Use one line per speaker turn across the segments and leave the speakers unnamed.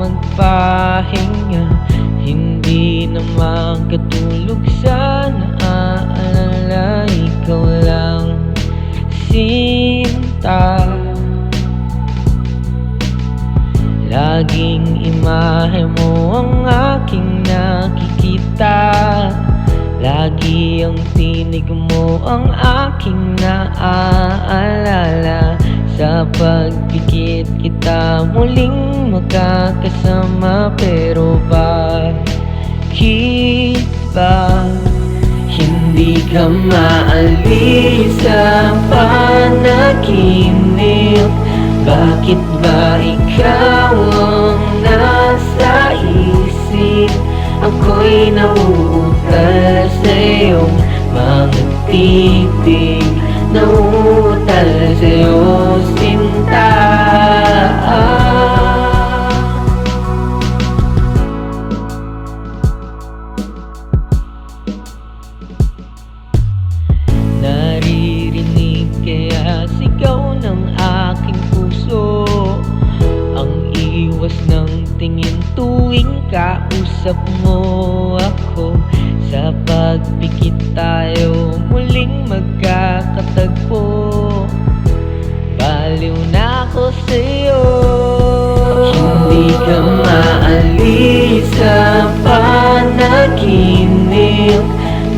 magpahinga. Hindi na makatulog sa naaalala. Ikaw lang, sinta. Laging imahe mo ang aking nakikita. Lagi ang tinig mo ang aking naaalala. Sa pagpikit kita muling makakasama. Pero bakit ba hindi ka maalis sa panaginip? Bakit ba ikaw ang nasa isip? Ako'y nauutal sa iyong mga titig, nauutal sa iyong sinta. Naririnig kaya sigaw ng aking puso, ang iwas ng tingin tuwing kausap mo ako. Sa pagpikit tayo muling magkakatagpo. Baliw na ako sa'yo. Hindi ka maalis sa panaginip.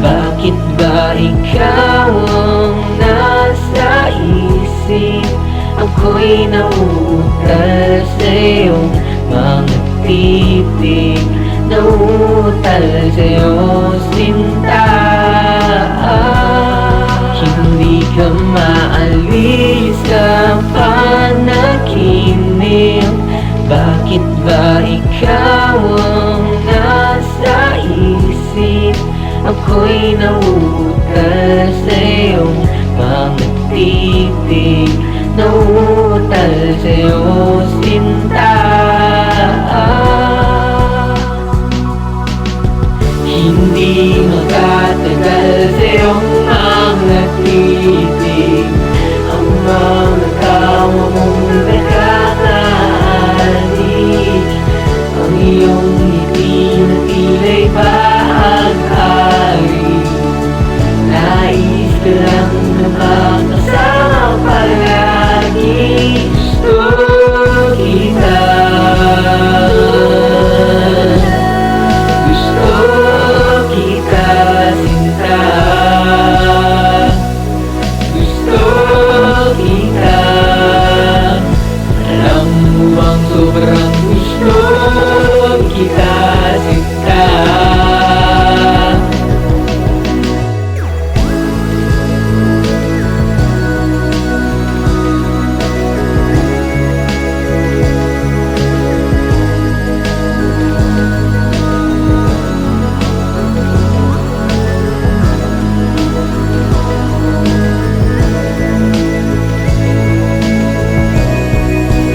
Bakit ba ikaw ang nasa isip? Ako'y nauutal sa iyong mga titig, nauutal sa iyong sinta. Hindi ka maalis sa panaginip. Bakit ba ikaw ang nasa isip? Ako'y nauutal sa iyong mga titig, nauutal sa iyong sinta. Hindi magtatagal sa iyong mga titig ang mga tawa mong nakakaanig. Ang iyong ngiti na tila'y pag-ari. Nais ka lang na makasama palagi. Gusto kita, gusto kita sinta. Gusto kita, alam mo bang sobrang gusto kita sinta.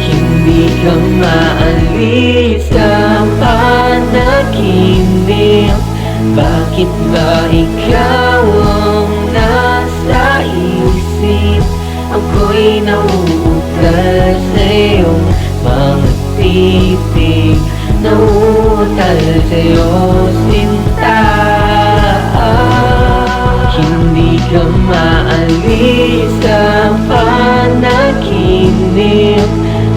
Hindi ka maalis sa panaginip. Bakit ba ikaw ang nasa isip? Ako'y nauutal sa iyong mga titig, nauutal sa iyong sinta. Hindi ka maalis sa panaginip.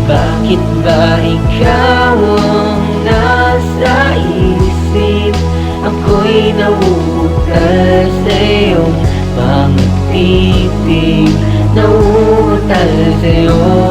Bakit ba ikaw ang nasa isip? Ako'y nauutal sa iyong mga titig, nauutal sa iyong